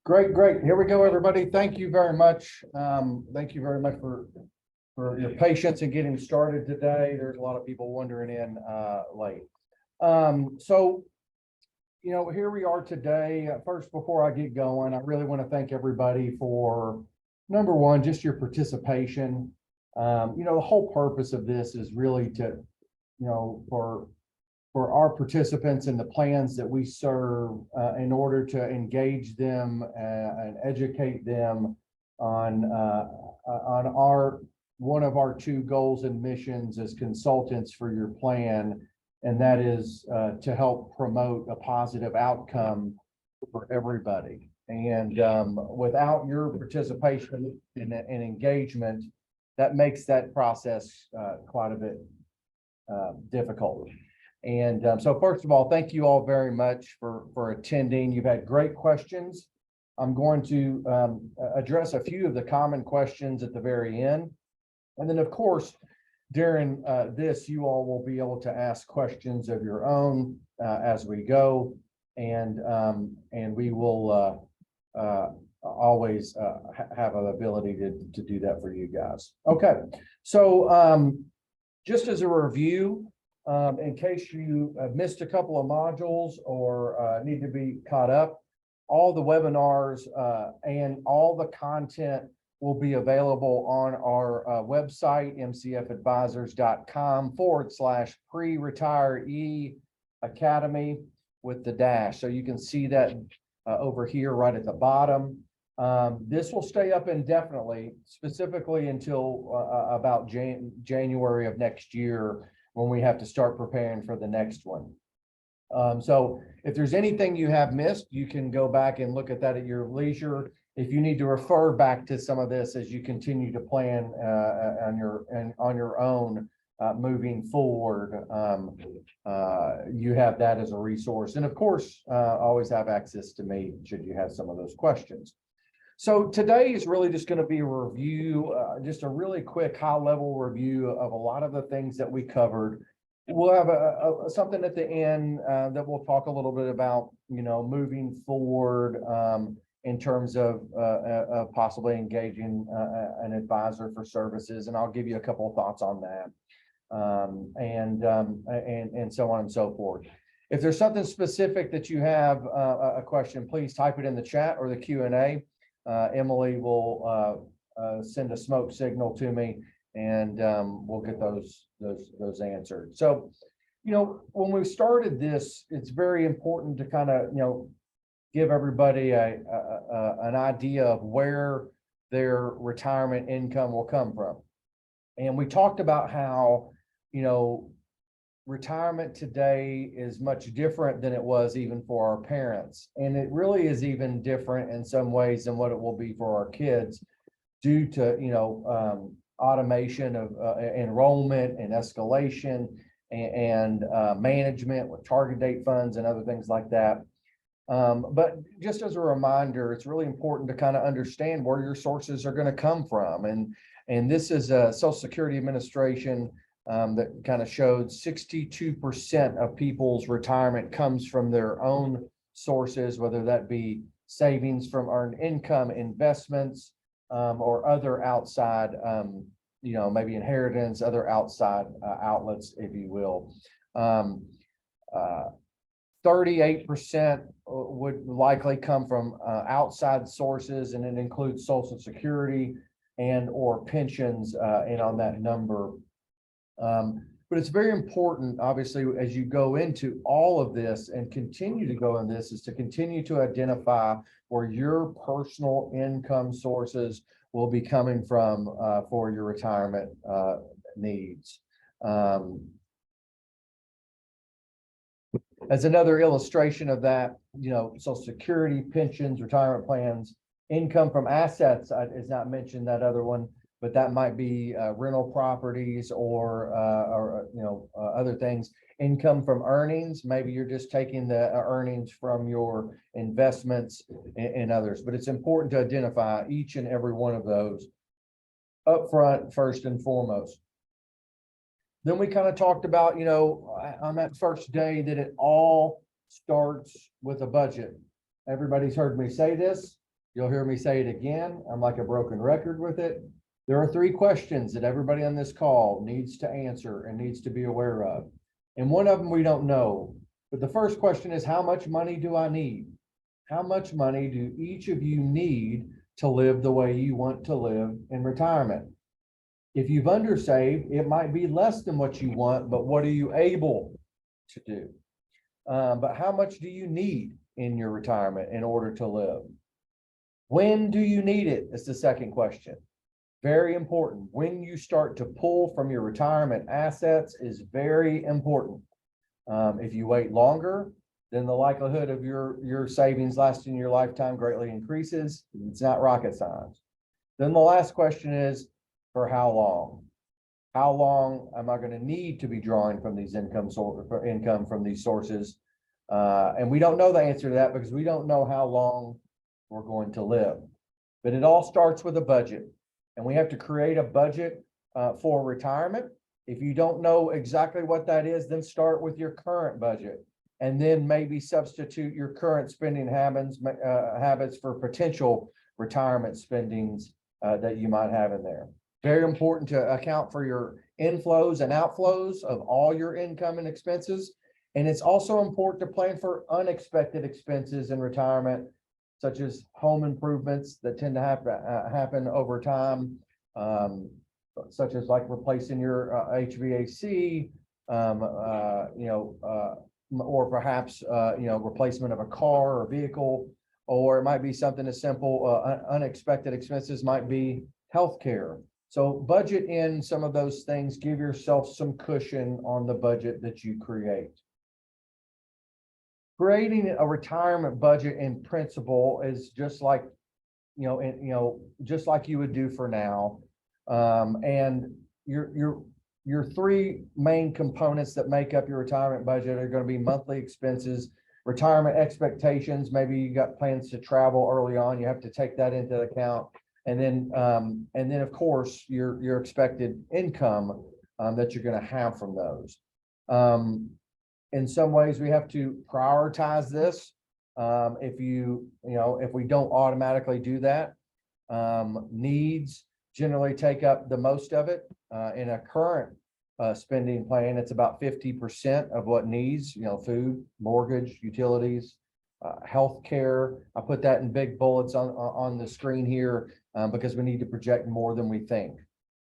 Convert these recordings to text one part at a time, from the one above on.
Great, great. Here we go, everybody. Thank you very much. Thank you very much for your patience in getting started today. There's a lot of people wandering in late. So, here we are today. First, before I get going, I really want to thank everybody for, number one, just your participation. The whole purpose of this is really to, for our participants and the plans that we serve, in order to engage them and educate them on one of our two goals and missions as consultants for your plan, and that is to help promote a positive outcome for everybody. And without your participation and engagement, that makes that process quite a bit difficult. And so first of all, thank you all very much for attending. You've had great questions. I'm going to address a few of the common questions at the very end. And then, of course, during this, you all will be able to ask questions of your own as we go. And we will always have an ability to do that for you guys. Okay, so just as a review, in case you missed a couple of modules or need to be caught up, all the webinars and all the content will be available on our website, mcfadvisors.com/Pre-Retiree Academy with the dash. So you can see that over here right at the bottom. This will stay up indefinitely, specifically until about January of next year, when we have to start preparing for the next one. So if there's anything you have missed, you can go back and look at that at your leisure. If you need to refer back to some of this as you continue to plan on your own moving forward, you have that as a resource. And of course, always have access to me should you have some of those questions. So today is really just going to be a review, just a really quick high-level review of a lot of the things that we covered. We'll have something at the end that we'll talk a little bit about, moving forward in terms of possibly engaging an advisor for services, and I'll give you a couple of thoughts on that, and so on and so forth. If there's something specific that you have a question, please type it in the chat or the Q&A. Emily will send a smoke signal to me, and we'll get those answered. So, when we started this, it's very important to kind of, give everybody an idea of where their retirement income will come from. And we talked about how, retirement today is much different than it was even for our parents. And it really is even different in some ways than what it will be for our kids due to, automation of enrollment and escalation and management with target date funds and other things like that. But just as a reminder, it's really important to kind of understand where your sources are going to come from. And this is a Social Security Administration that kind of showed 62% of people's retirement comes from their own sources, whether that be savings from earned income, investments, or other outside, maybe inheritance, other outside outlets, if you will. 38% would likely come from outside sources, and it includes Social Security and or pensions and on that number. But it's very important, obviously, as you go into all of this and continue to go in this, is to continue to identify where your personal income sources will be coming from for your retirement needs. As another illustration of that, Social Security, pensions, retirement plans, income from assets is not mentioned, that other one, but that might be rental properties or other things. Income from earnings, maybe you're just taking the earnings from your investments and others, but it's important to identify each and every one of those up front, first and foremost. Then we kind of talked about, on that first day, that it all starts with a budget. Everybody's heard me say this. You'll hear me say it again. I'm like a broken record with it. There are 3 questions that everybody on this call needs to answer and needs to be aware of. And one of them we don't know. But the first question is, how much money do I need? How much money do each of you need to live the way you want to live in retirement? If you've undersaved, it might be less than what you want, but what are you able to do? But how much do you need in your retirement in order to live? When do you need it? Is the second question. Very important. When you start to pull from your retirement assets is very important. If you wait longer, then the likelihood of your savings lasting your lifetime greatly increases. It's not rocket science. Then the last question is, for how long? How long am I going to need to be drawing from these income from these sources? And we don't know the answer to that because we don't know how long we're going to live. But it all starts with a budget, and we have to create a budget for retirement. If you don't know exactly what that is, then start with your current budget, and then maybe substitute your current spending habits for potential retirement spendings that you might have in there. Very important to account for your inflows and outflows of all your income and expenses. And it's also important to plan for unexpected expenses in retirement, such as home improvements that tend to happen over time, such as like replacing your HVAC, or perhaps replacement of a car or vehicle, or it might be something as simple. Unexpected expenses might be healthcare. So budget in some of those things. Give yourself some cushion on the budget that you create. Creating a retirement budget in principle is just like, just like you would do for now. And your 3 main components that make up your retirement budget are going to be monthly expenses, retirement expectations. Maybe you got plans to travel early on. You have to take that into account. And then of course your expected income that you're going to have from those. In some ways, we have to prioritize this. If we don't automatically do that, needs generally take up the most of it. In a current spending plan, it's about 50% of what needs, food, mortgage, utilities, healthcare. I put that in big bullets on the screen here because we need to project more than we think.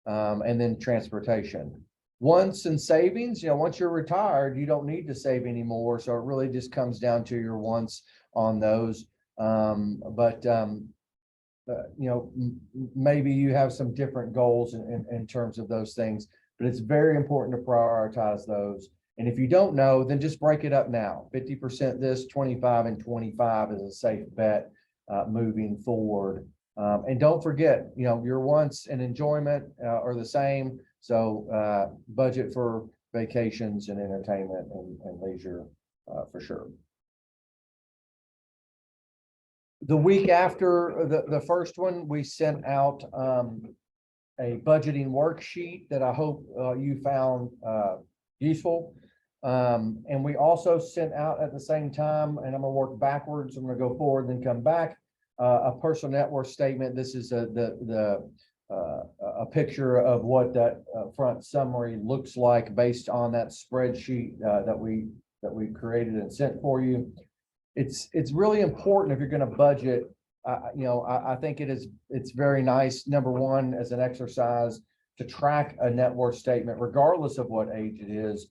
And then transportation. Wants and savings, once you're retired, you don't need to save anymore. So it really just comes down to your wants on those. Maybe you have some different goals in terms of those things, but it's very important to prioritize those. And if you don't know, then just break it up now. 50% this, 25 and 25 is a safe bet moving forward. And don't forget, your wants and enjoyment are the same. So budget for vacations and entertainment and leisure for sure. The week after the first one, we sent out a budgeting worksheet that I hope you found useful. And we also sent out at the same time, and I'm going to work backwards. I'm going to go forward and then come back. A personal net worth statement. This is a picture of what that front summary looks like based on that spreadsheet that we created and sent for you. It's really important if you're going to budget. I think it's very nice, number one, as an exercise to track a net worth statement regardless of what age it is,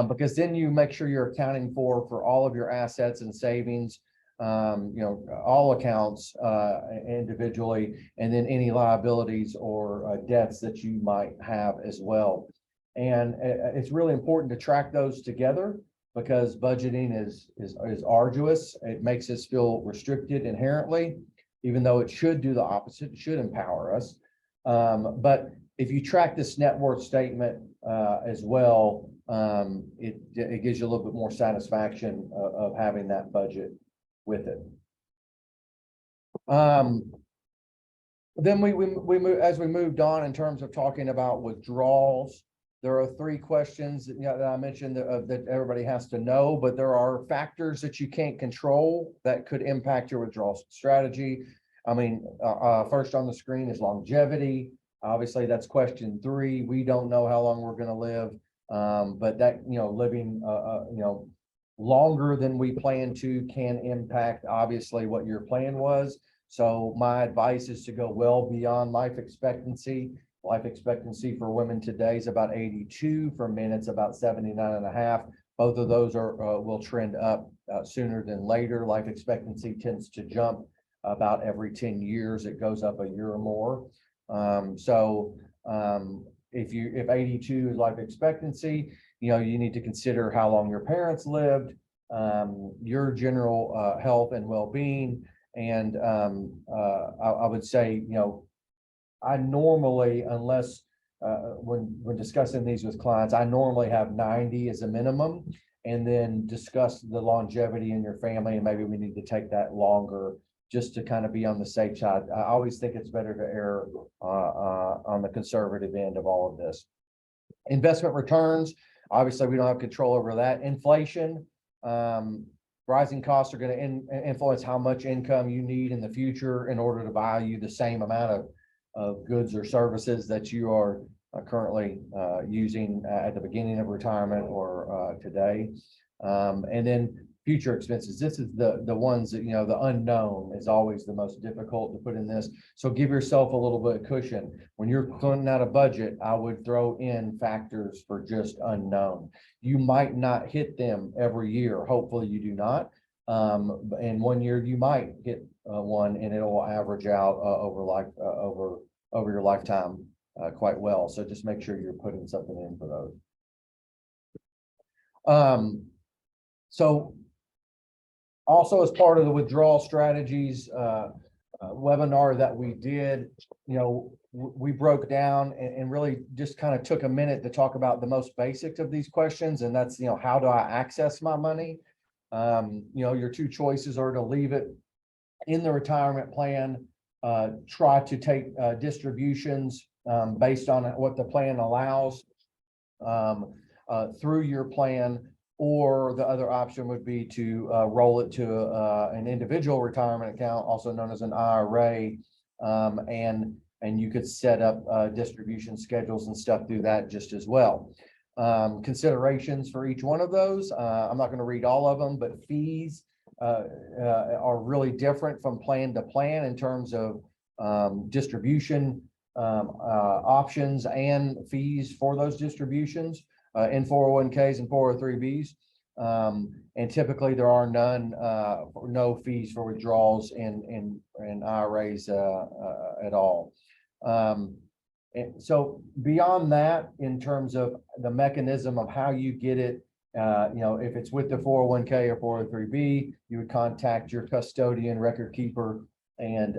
because then you make sure you're accounting for all of your assets and savings, all accounts individually, and then any liabilities or debts that you might have as well. And it's really important to track those together because budgeting is arduous. It makes us feel restricted inherently, even though it should do the opposite. It should empower us. But if you track this net worth statement as well, it gives you a little bit more satisfaction of having that budget with it. Then we move, as we moved on in terms of talking about withdrawals. There are 3 questions that I mentioned that everybody has to know, but there are factors that you can't control that could impact your withdrawal strategy. I mean, first on the screen is longevity. Obviously, that's question 3. We don't know how long we're going to live, but that, living, longer than we plan to can impact obviously what your plan was. So my advice is to go well beyond life expectancy. Life expectancy for women today is about 82. For men, it's about 79.5. Both of those will trend up sooner than later. Life expectancy tends to jump about every 10 years. It goes up a year or more. If 82 is life expectancy, you need to consider how long your parents lived, your general health and well-being. And I would say, I normally, unless when discussing these with clients, I normally have 90 as a minimum, and then discuss the longevity in your family, and maybe we need to take that longer just to kind of be on the safe side. I always think it's better to err on the conservative end of all of this. Investment returns, obviously we don't have control over that. Inflation, rising costs are going to influence how much income you need in the future in order to buy you the same amount of goods or services that you are currently using at the beginning of retirement or today. And then future expenses. This is the ones that, the unknown is always the most difficult to put in this. So give yourself a little bit of cushion. When you're putting out a budget, I would throw in factors for just unknown. You might not hit them every year. Hopefully you do not. And 1 year you might hit one, and it'll average out over your lifetime quite well. So just make sure you're putting something in for those. So also, as part of the withdrawal strategies webinar that we did, we broke down and really just kind of took a minute to talk about the most basics of these questions. And that's, how do I access my money? Your 2 choices are to leave it in the retirement plan, try to take distributions based on what the plan allows through your plan. Or the other option would be to roll it to an individual retirement account, also known as an IRA, and you could set up distribution schedules and stuff through that just as well. Considerations for each one of those. I'm not going to read all of them, but fees are really different from plan to plan in terms of distribution options and fees for those distributions. In 401ks and 403bs, and typically there are no fees for withdrawals in IRAs at all. And so beyond that, in terms of the mechanism of how you get it, if it's with the 401k or 403b, you would contact your custodian, record keeper, and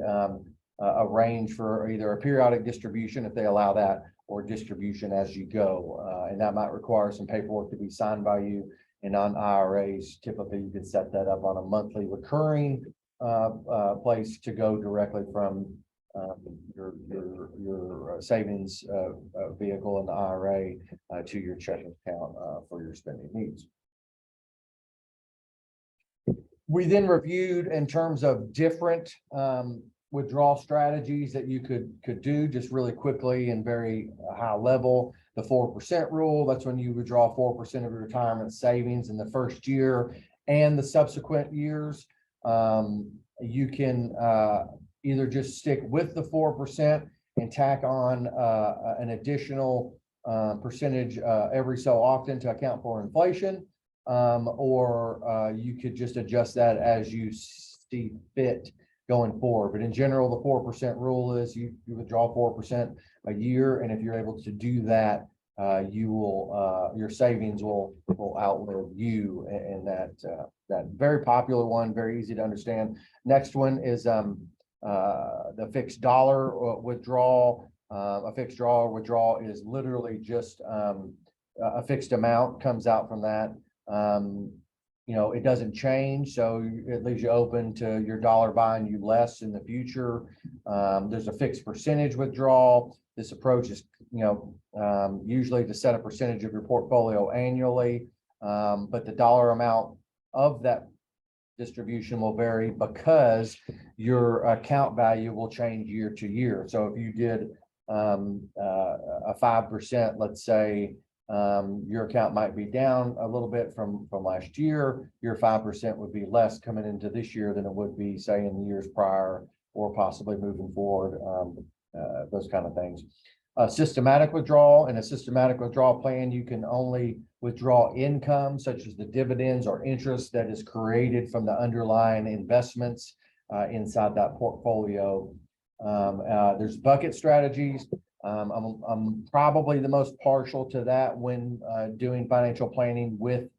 arrange for either a periodic distribution if they allow that, or distribution as you go. And that might require some paperwork to be signed by you. And on IRAs, typically you can set that up on a monthly recurring place to go directly from your savings vehicle in the IRA to your checking account for your spending needs. We then reviewed in terms of different withdrawal strategies that you could do just really quickly and very high level. The 4% rule, that's when you withdraw 4% of your retirement savings in the first year and the subsequent years. You can either just stick with the 4% and tack on an additional percentage every so often to account for inflation, or you could just adjust that as you see fit going forward. But in general, the 4% rule is you withdraw 4% a year, and if you're able to do that, your savings will outlive you. And that very popular one, very easy to understand. Next one is the fixed dollar withdrawal. A fixed dollar withdrawal is literally just a fixed amount comes out from that. It doesn't change, so it leaves you open to your dollar buying you less in the future. There's a fixed percentage withdrawal. This approach is, usually to set a percentage of your portfolio annually, but the dollar amount of that distribution will vary because your account value will change year to year. So if you did a 5%, let's say, your account might be down a little bit from last year. Your 5% would be less coming into this year than it would be, say, in years prior, or possibly moving forward. Those kind of things. A systematic withdrawal. In a systematic withdrawal plan, you can only withdraw income such as the dividends or interest that is created from the underlying investments inside that portfolio. There's bucket strategies. I'm probably the most partial to that when doing financial planning with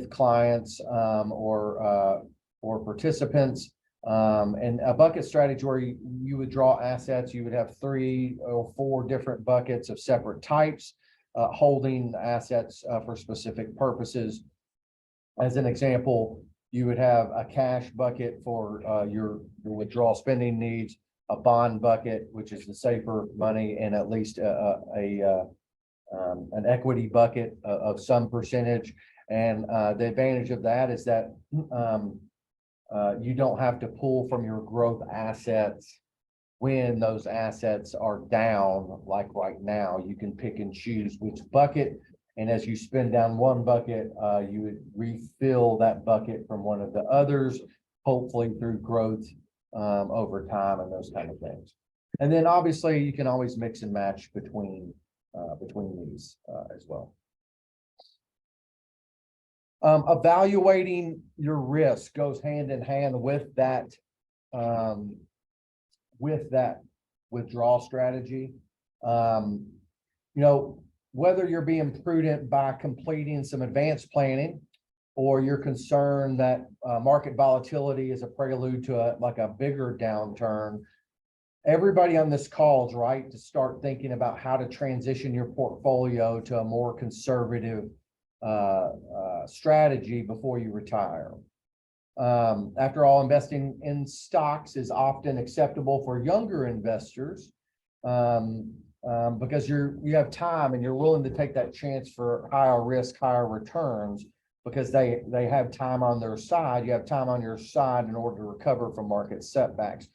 clients or participants. And a bucket strategy where you would draw assets, you would have 3 or 4 different buckets of separate types, holding assets for specific purposes. As an example, you would have a cash bucket for your withdrawal spending needs, a bond bucket, which is the safer money, and at least an equity bucket of some percentage. And the advantage of that is that you don't have to pull from your growth assets when those assets are down, like right now. You can pick and choose which bucket, and as you spend down one bucket, you would refill that bucket from one of the others, hopefully through growth over time and those kind of things. And then obviously you can always mix and match between these as well. Evaluating your risk goes hand in hand with that withdrawal strategy. Whether you're being prudent by completing some advanced planning, or you're concerned that market volatility is a prelude to a bigger downturn, everybody on this call is right to start thinking about how to transition your portfolio to a more conservative strategy before you retire. After all, investing in stocks is often acceptable for younger investors because you have time and you're willing to take that chance for higher risk, higher returns, because they have time on their side. You have time on your side in order to recover from market setbacks.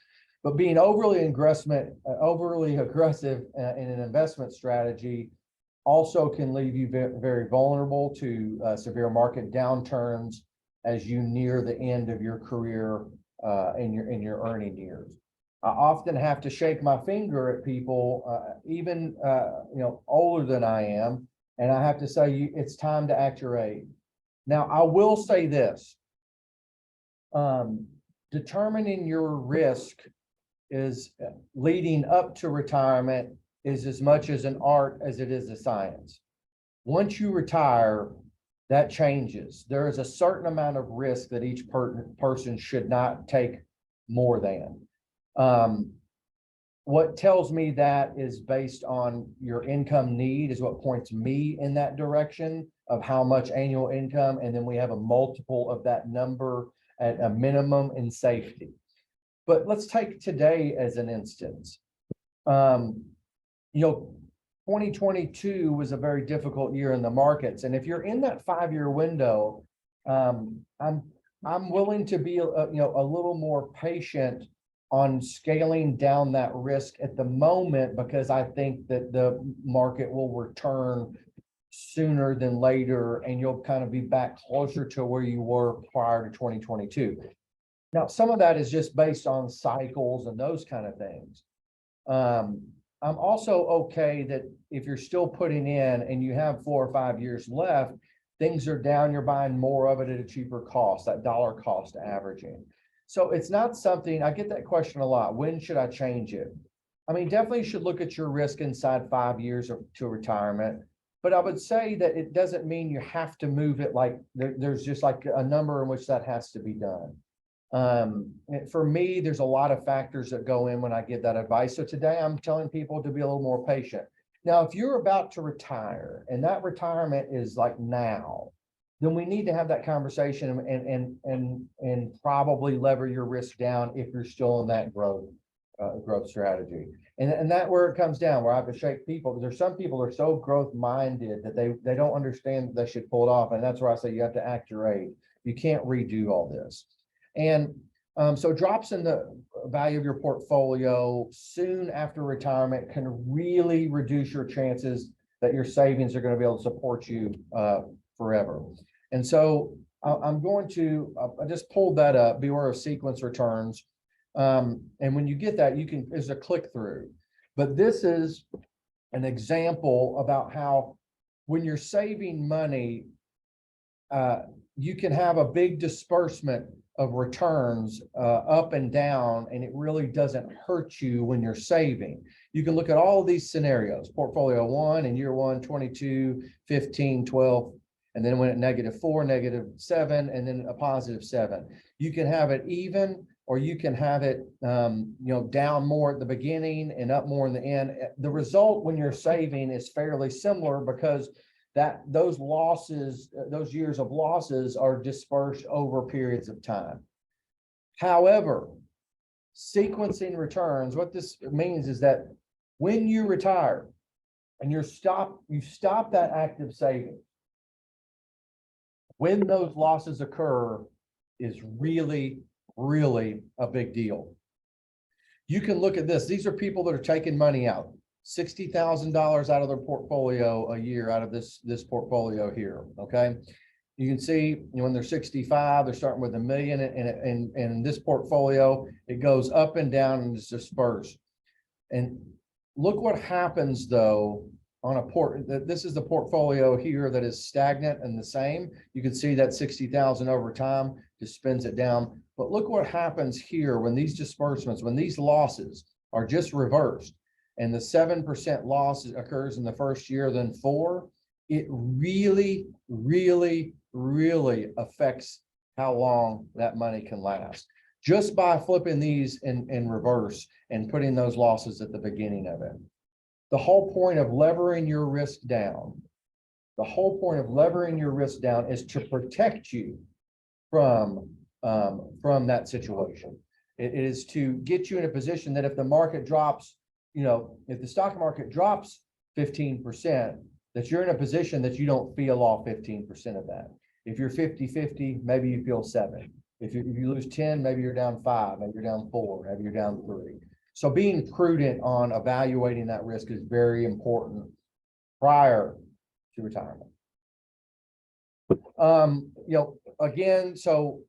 But being overly aggressive in an investment strategy also can leave you very vulnerable to severe market downturns as you near the end of your career in your earning years. I often have to shake my finger at people, even older than I am, and I have to say, it's time to act your age. Now, I will say this: determining your risk is leading up to retirement is as much as an art as it is a science. Once you retire, that changes. There is a certain amount of risk that each person should not take more than. What tells me that is based on your income need is what points me in that direction of how much annual income, and then we have a multiple of that number at a minimum in safety. But let's take today as an instance. 2022 was a very difficult year in the markets, and if you're in that 5-year window, I'm willing to be a little more patient on scaling down that risk at the moment, because I think that the market will return sooner than later, and you'll kind of be back closer to where you were prior to 2022. Now, some of that is just based on cycles and those kind of things. I'm also okay that if you're still putting in and you have 4 or 5 years left, things are down, you're buying more of it at a cheaper cost, that dollar cost averaging. So it's not something, I get that question a lot. When should I change it? I mean, definitely you should look at your risk inside 5 years to retirement. But I would say that it doesn't mean you have to move it like there's just like a number in which that has to be done. For me, there's a lot of factors that go in when I give that advice. So today I'm telling people to be a little more patient. Now, if you're about to retire and that retirement is like now, then we need to have that conversation and probably lever your risk down if you're still in that growth strategy. And that where it comes down, where I have to shake people. There's some people are so growth minded that they don't understand that they should pull it off. And that's where I say you have to act your age. You can't redo all this. And So drops in the value of your portfolio soon after retirement can really reduce your chances that your savings are going to be able to support you forever. And so I'm going to, I just pulled that up, beware of sequence returns. And when you get that, you can, there's a click through. But this is an example about how when you're saving money, you can have a big disbursement of returns up and down, and it really doesn't hurt you when you're saving. You can look at all of these scenarios, portfolio one in year one, 22, 15, 12, and then went at -4, -7, and then a +7. You can have it even, or you can have it, down more at the beginning and up more in the end. The result when you're saving is fairly similar because those losses, those years of losses are dispersed over periods of time. However, sequencing returns, what this means is that when you retire and you stop that active saving, when those losses occur is really, really a big deal. You can look at this. These are people that are taking money out. $60,000 out of their portfolio a year out of this portfolio here. Okay. You can see when they're 65, they're starting with $1 million, and in this portfolio, it goes up and down and is dispersed. And look what happens though on this is the portfolio here that is stagnant and the same. You can see that 60,000 over time just spins it down. But look what happens here when these disbursements, when these losses are just reversed, and the 7% loss occurs in the first year, then 4%, it really, really, really affects how long that money can last. Just by flipping these in reverse and putting those losses at the beginning of it. The whole point of levering your risk down, is to protect you from that situation. It is to get you in a position that if the market drops, if the stock market drops 15%, that you're in a position that you don't feel all 15% of that. If you're 50-50, maybe you feel 7. If you lose 10, maybe you're down 5, maybe you're down 4, maybe you're down 3. So being prudent on evaluating that risk is very important prior to retirement. Again, so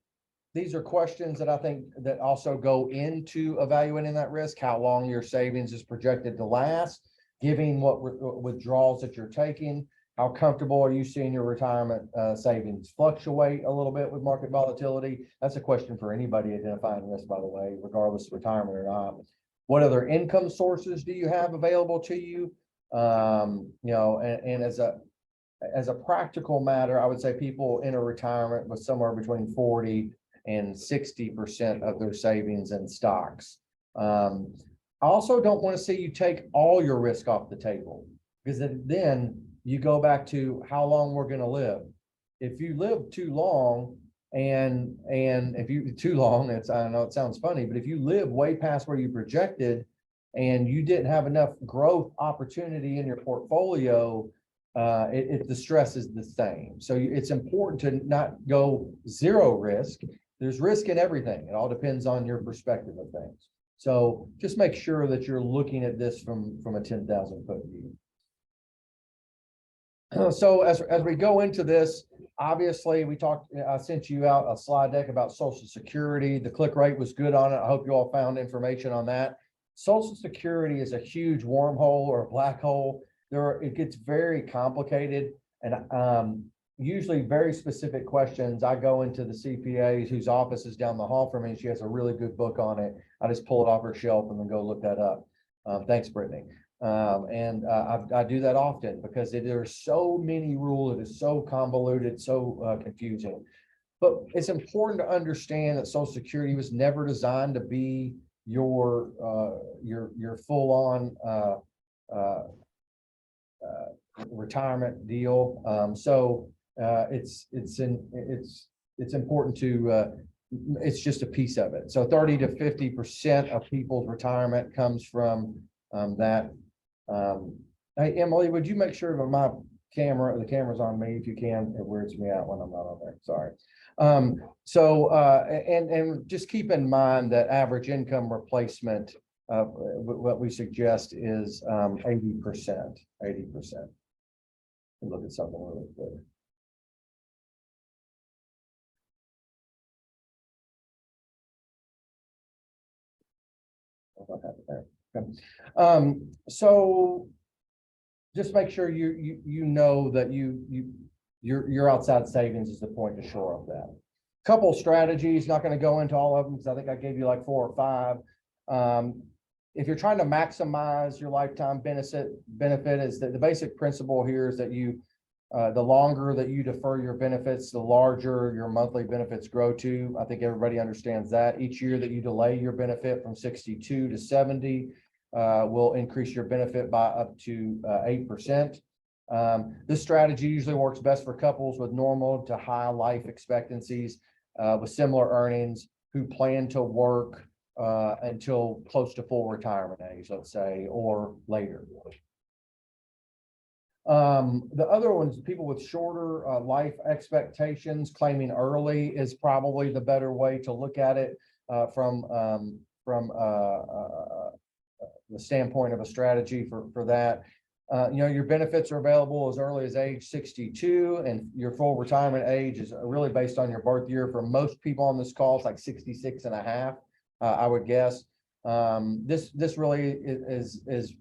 these are questions that I think that also go into evaluating that risk, how long your savings is projected to last, given what withdrawals that you're taking, how comfortable are you seeing your retirement savings fluctuate a little bit with market volatility? That's a question for anybody identifying risk, by the way, regardless of retirement or not. What other income sources do you have available to you? And as a practical matter, I would say people enter retirement with somewhere between 40 and 60% of their savings in stocks. I also don't want to see you take all your risk off the table, because then you go back to how long we're going to live. If you live too long, and if you too long, I know it sounds funny, but if you live way past where you projected and you didn't have enough growth opportunity in your portfolio, the stress is the same. So it's important to not go zero risk. There's risk in everything. It all depends on your perspective of things. So just make sure that you're looking at this from a 10,000-foot view. So as we go into this, obviously I sent you out a slide deck about Social Security. The click rate was good on it. I hope you all found information on that. Social Security is a huge wormhole or a black hole. It gets very complicated, and usually very specific questions. I go into the CPA whose office is down the hall from me, and she has a really good book on it. I just pull it off her shelf and then go look that up. Thanks, Brittany. I do that often because there are so many rules. It is so convoluted, so confusing. But it's important to understand that Social Security was never designed to be your full-on retirement deal. It's important to it's just a piece of it. So 30 to 50% of people's retirement comes from that. Hey, Emily, would you make sure that the camera's on me if you can? It weirds me out when I'm not on there. Sorry. And just keep in mind that average income replacement, what we suggest is 80%. 80%. Look at something really quick. What happened there? Okay. So just make sure you know that your outside savings is the point to shore up that. Couple strategies, not going to go into all of them because I think I gave you like 4 or 5. If you're trying to maximize your lifetime benefit is that the basic principle here is that the longer that you defer your benefits, the larger your monthly benefits grow to. I think everybody understands that. Each year that you delay your benefit from 62 to 70 will increase your benefit by up to 8%. This strategy usually works best for couples with normal to high life expectancies with similar earnings who plan to work until close to full retirement age, let's say, or later. The other ones, people with shorter life expectations, claiming early is probably the better way to look at it from the standpoint of a strategy for that. Your benefits are available as early as age 62, and your full retirement age is really based on your birth year. For most people on this call, it's like 66 and a half, I would guess. This really is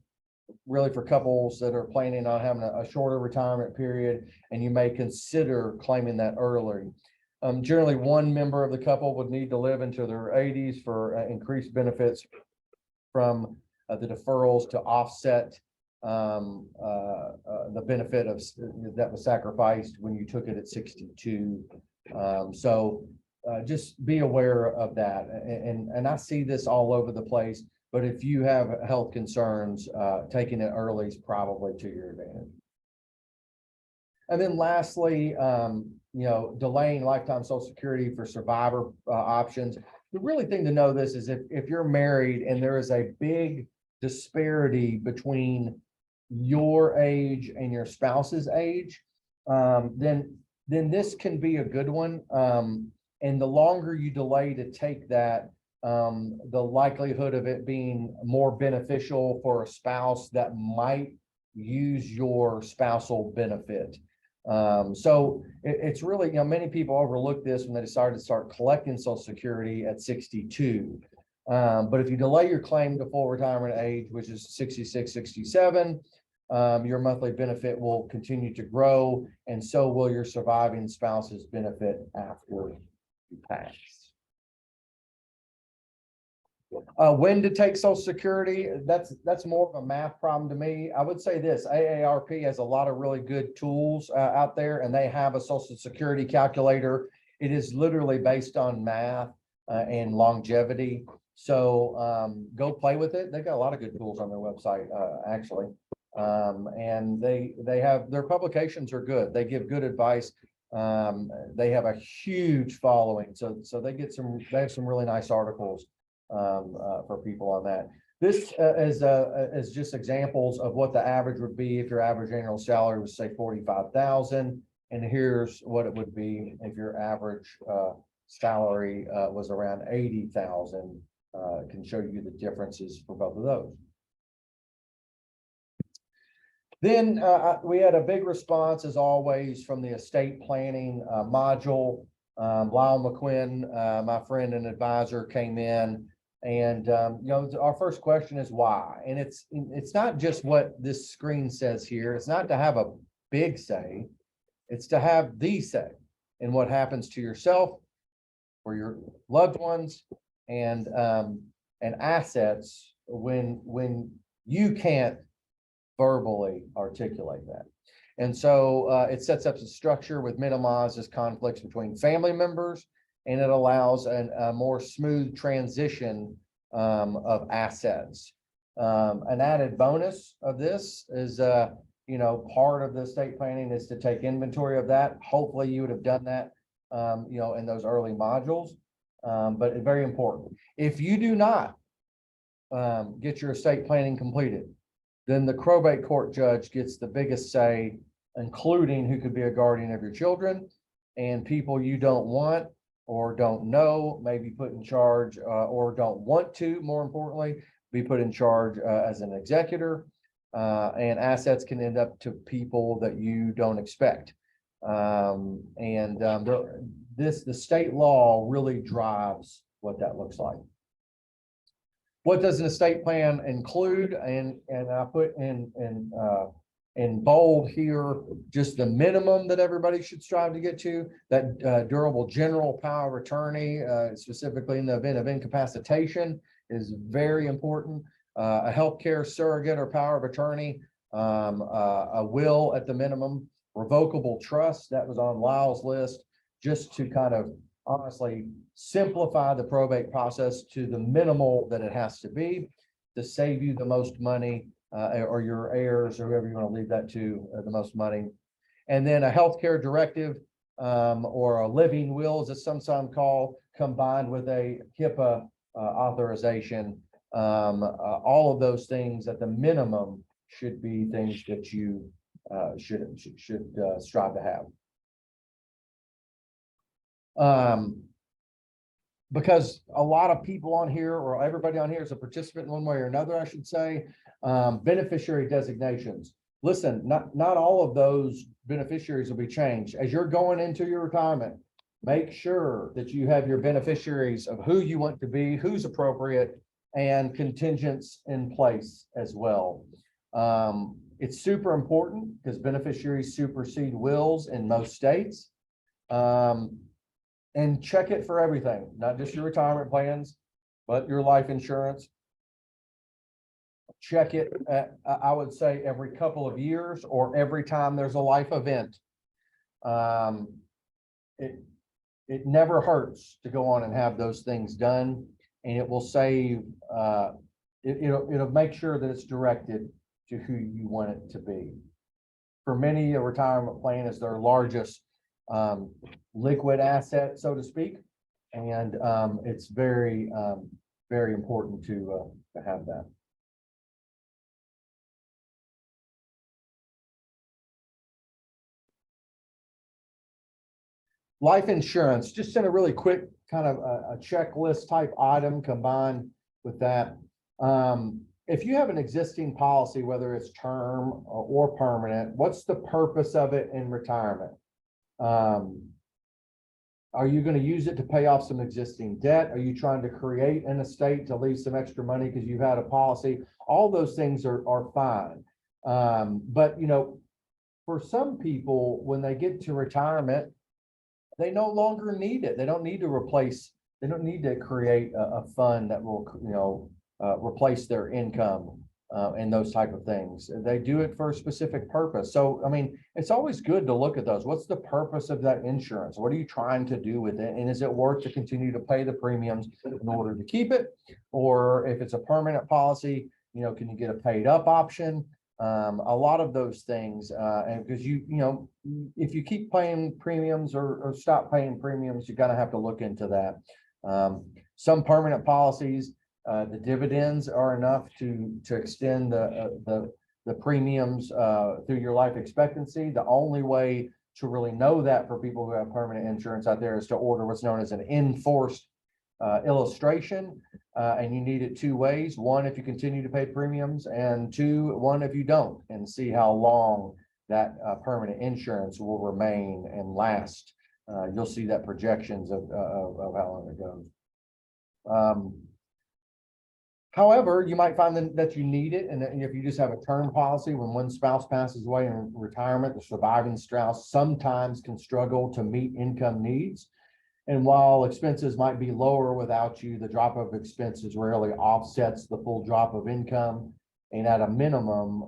really for couples that are planning on having a shorter retirement period, and you may consider claiming that early. Generally, one member of the couple would need to live into their 80s for increased benefits from the deferrals to offset the benefit that was sacrificed when you took it at 62. Just be aware of that. And I see this all over the place, but if you have health concerns, taking it early is probably to your advantage. And then lastly, delaying lifetime Social Security for survivor options. The really thing to know this is if you're married and there is a big disparity between your age and your spouse's age, then this can be a good one. And the longer you delay to take that, the likelihood of it being more beneficial for a spouse that might use your spousal benefit. So it's really, many people overlook this when they decided to start collecting Social Security at 62. But if you delay your claim to full retirement age, which is 66, 67, your monthly benefit will continue to grow, and so will your surviving spouse's benefit after you pass. When to take Social Security, that's more of a math problem to me. I would say this: AARP has a lot of really good tools out there, and they have a Social Security calculator. It is literally based on math and longevity. So go play with it. They've got a lot of good tools on their website, actually. And they have, their publications are good. They give good advice. They have a huge following. So they have some really nice articles for people on that. This is just examples of what the average would be if your average annual salary was, say, $45,000. And here's what it would be if your average salary was around $80,000. Can show you the differences for both of those. Then we had a big response, as always, from the estate planning module. Lyle McQuinn, my friend and advisor, came in, and our first question is why. And it's not just what this screen says here. It's not to have a big say. It's to have the say in what happens to yourself or your loved ones and assets when you can't verbally articulate that. And so it sets up a structure with minimizes conflicts between family members, and it allows a more smooth transition of assets. An added bonus of this is, part of the estate planning is to take inventory of that. Hopefully you would have done that, in those early modules, but it's very important. If you do not get your estate planning completed, then the probate court judge gets the biggest say, including who could be a guardian of your children. and people you don't want or don't know may be put in charge, or don't want to, more importantly, be put in charge as an executor, and assets can end up to people that you don't expect. The state law really drives what that looks like. What does an estate plan include? And I put in bold here just the minimum that everybody should strive to get to. That durable general power of attorney, specifically in the event of incapacitation, is very important. A healthcare surrogate or power of attorney, a will at the minimum, revocable trust, that was on Lyle's list, just to kind of honestly simplify the probate process to the minimal that it has to be to save you the most money, or your heirs or whoever you want to leave that to, the most money. And then a healthcare directive, or a living will, as it's sometimes called, combined with a HIPAA authorization. All of those things at the minimum should be things that you should strive to have. Because a lot of people on here, or everybody on here, is a participant in one way or another, I should say. Beneficiary designations. Listen, not all of those beneficiaries will be changed. As you're going into your retirement, make sure that you have your beneficiaries of who you want to be, who's appropriate, and contingents in place as well. It's super important because beneficiaries supersede wills in most states. And check it for everything, not just your retirement plans, but your life insurance. Check it at, I would say, every couple of years or every time there's a life event. It never hurts to go on and have those things done, and it will save, it'll make sure that it's directed to who you want it to be. For many, a retirement plan is their largest liquid asset, so to speak, and it's very, very important to have that. Life insurance, just in a really quick kind of a checklist type item combined with that. If you have an existing policy, whether it's term or permanent, what's the purpose of it in retirement? Are you going to use it to pay off some existing debt? Are you trying to create an estate to leave some extra money because you've had a policy? All those things are fine. But, you know, for some people, when they get to retirement, they no longer need it. They don't need to replace, they don't need to create a fund that will, you know, replace their income and those type of things. They do it for a specific purpose. So, I mean, it's always good to look at those. What's the purpose of that insurance? What are you trying to do with it? And is it worth to continue to pay the premiums in order to keep it? Or if it's a permanent policy, you know, can you get a paid up option? A lot of those things, and because you know, if you keep paying premiums or stop paying premiums, you're gonna have to look into that. Some permanent policies, the dividends are enough to extend the premiums through your life expectancy. The only way to really know that for people who have permanent insurance out there is to order what's known as an enforced illustration, and you need it two ways. One, if you continue to pay premiums, and two, one, if you don't, and see how long that permanent insurance will remain and last. You'll see that projections of how long it goes. However, you might find that you need it, and if you just have a term policy, when one spouse passes away in retirement, the surviving spouse sometimes can struggle to meet income needs. And while expenses might be lower without you, the drop of expenses rarely offsets the full drop of income. And at a minimum,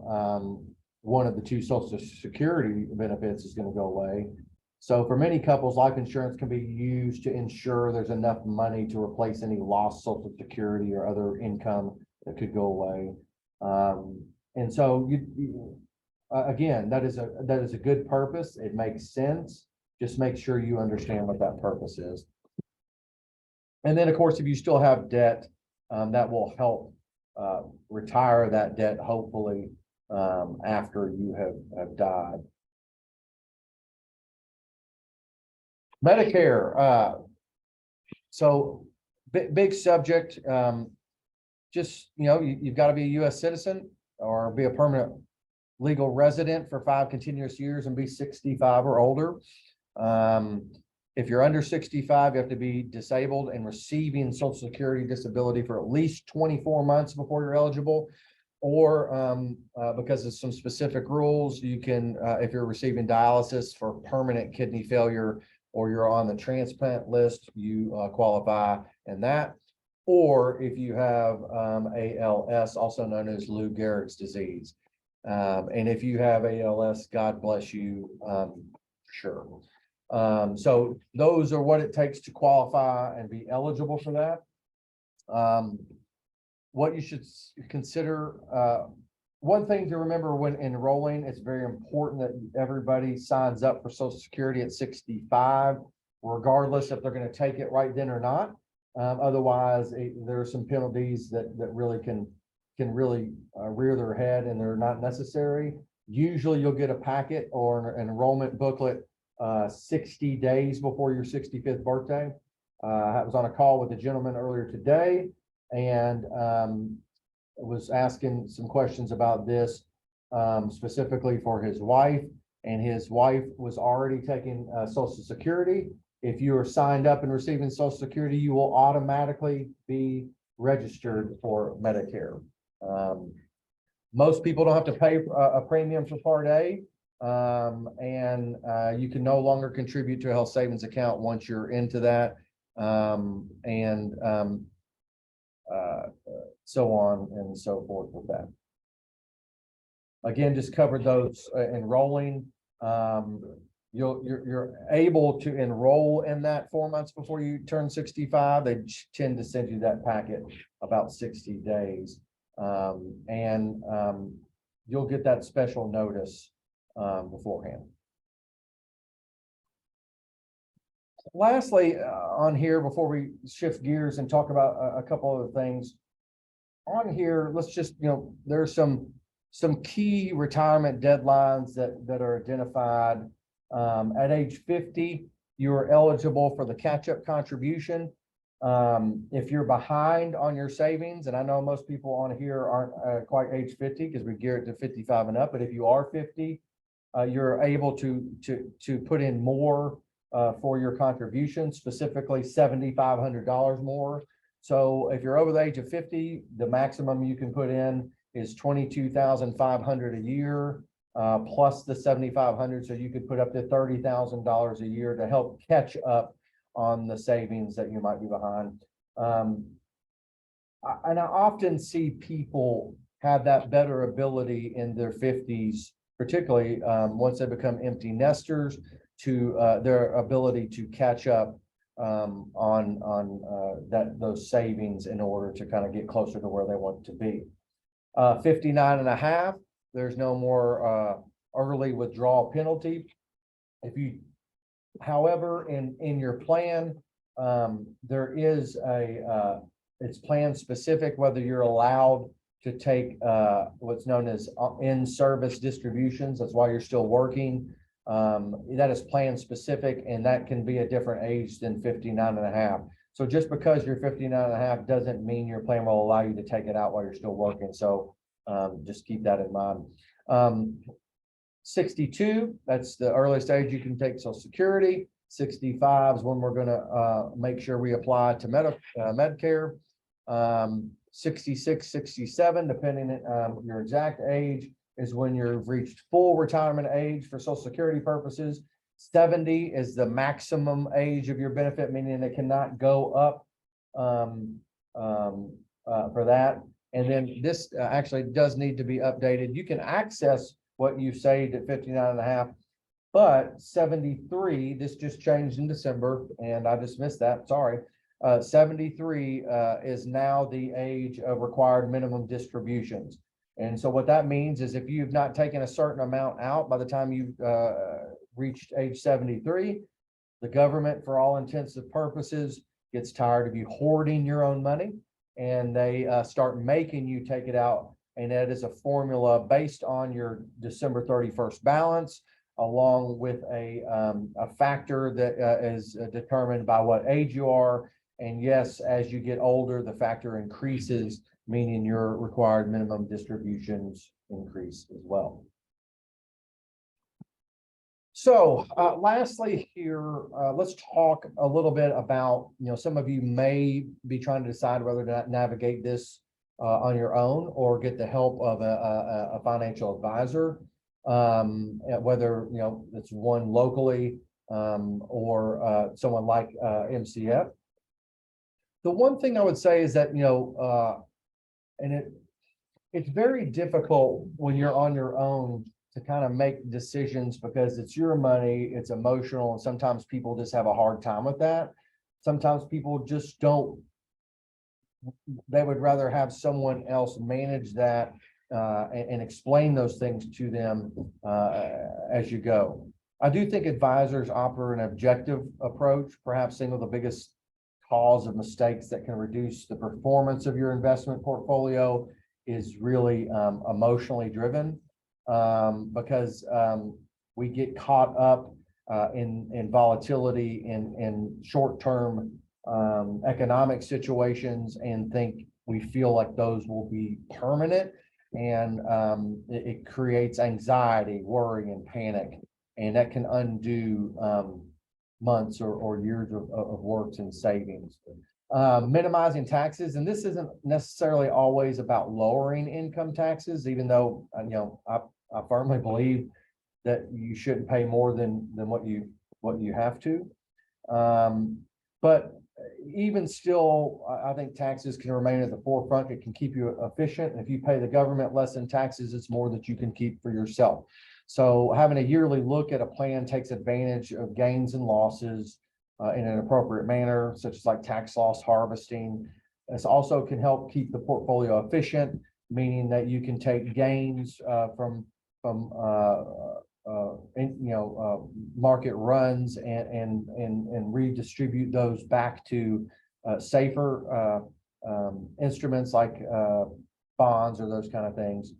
one of the two Social Security benefits is going to go away. So for many couples, life insurance can be used to ensure there's enough money to replace any lost Social Security or other income that could go away. And so again, that is a good purpose. It makes sense. Just make sure you understand what that purpose is. And then, of course, if you still have debt, that will help retire that debt, hopefully, after you have died. Medicare. So big subject. Just, you've got to be a U.S. citizen or be a permanent legal resident for 5 continuous years and be 65 or older. If you're under 65, you have to be disabled and receiving Social Security disability for at least 24 months before you're eligible. Or because of some specific rules, you can, if you're receiving dialysis for permanent kidney failure, or you're on the transplant list, you qualify in that. Or if you have ALS, also known as Lou Gehrig's disease. And if you have ALS, God bless you, sure. So those are what it takes to qualify and be eligible for that. What you should consider, one thing to remember when enrolling, it's very important that everybody signs up for Social Security at 65, regardless if they're going to take it right then or not. Otherwise, there are some penalties that really can really rear their head, and they're not necessary. Usually you'll get a packet or an enrollment booklet 60 days before your 65th birthday. I was on a call with a gentleman earlier today, and was asking some questions about this, specifically for his wife, and his wife was already taking Social Security. If you are signed up and receiving Social Security, you will automatically be registered for Medicare. Most people don't have to pay a premium for Part A, and you can no longer contribute to a health savings account once you're into that, so on and so forth with that. Again, just covered those enrolling. You're able to enroll in that 4 months before you turn 65. They tend to send you that packet about 60 days. You'll get that special notice beforehand. Lastly, on here, before we shift gears and talk about a couple other things, on here, let's just, there's some key retirement deadlines that are identified. At age 50, you're eligible for the catch-up contribution. If you're behind on your savings, and I know most people on here aren't quite age 50 because we gear it to 55 and up, but if you are 50, you're able to put in more for your contribution, specifically $7,500 more. So if you're over the age of 50, the maximum you can put in is $22,500 a year, plus the $7,500. So you could put up to $30,000 a year to help catch up on the savings that you might be behind. And I often see people have that better ability in their 50s, particularly once they become empty nesters, to their ability to catch up on those savings in order to kind of get closer to where they want to be. 59 and a half, there's no more early withdrawal penalty. If you, however, in your plan, there is it's plan specific whether you're allowed to take what's known as in-service distributions. That's why you're still working. That is plan specific, and that can be a different age than 59 and a half. So just because you're 59 and a half doesn't mean your plan will allow you to take it out while you're still working. So just keep that in mind. 62, that's the earliest age you can take Social Security. 65 is when we're going to make sure we apply to Medicare. 66, 67, depending on your exact age, is when you've reached full retirement age for Social Security purposes. 70 is the maximum age of your benefit, meaning it cannot go up for that. And then this actually does need to be updated. You can access what you saved at 59 and a half, but 73, this just changed in December, and I just missed that, sorry. 73 is now the age of required minimum distributions. And so what that means is if you've not taken a certain amount out by the time you've reached age 73, the government, for all intents and purposes, gets tired of you hoarding your own money, and they start making you take it out. And that is a formula based on your December 31st balance, along with a factor that is determined by what age you are. And yes, as you get older, the factor increases, meaning your required minimum distributions increase as well. So lastly here, let's talk a little bit about, some of you may be trying to decide whether to navigate this on your own or get the help of a financial advisor, whether, it's one locally or someone like MCF. The one thing I would say is that, and it's very difficult when you're on your own to kind of make decisions because it's your money, it's emotional, and sometimes people just have a hard time with that. Sometimes people just don't, they would rather have someone else manage that and explain those things to them as you go. I do think advisors offer an objective approach. Perhaps single the biggest cause of mistakes that can reduce the performance of your investment portfolio is really emotionally driven. Because we get caught up in volatility in short-term economic situations and think we feel like those will be permanent, and it creates anxiety, worry, and panic, and that can undo months or years of works and savings. Minimizing taxes, and this isn't necessarily always about lowering income taxes, even though I firmly believe that you shouldn't pay more than what you have to. But even still, I think taxes can remain at the forefront. It can keep you efficient. And if you pay the government less in taxes, it's more that you can keep for yourself. So having a yearly look at a plan takes advantage of gains and losses in an appropriate manner, such as like tax loss harvesting. This also can help keep the portfolio efficient, meaning that you can take gains from market runs and redistribute those back to safer instruments like bonds or those kind of things.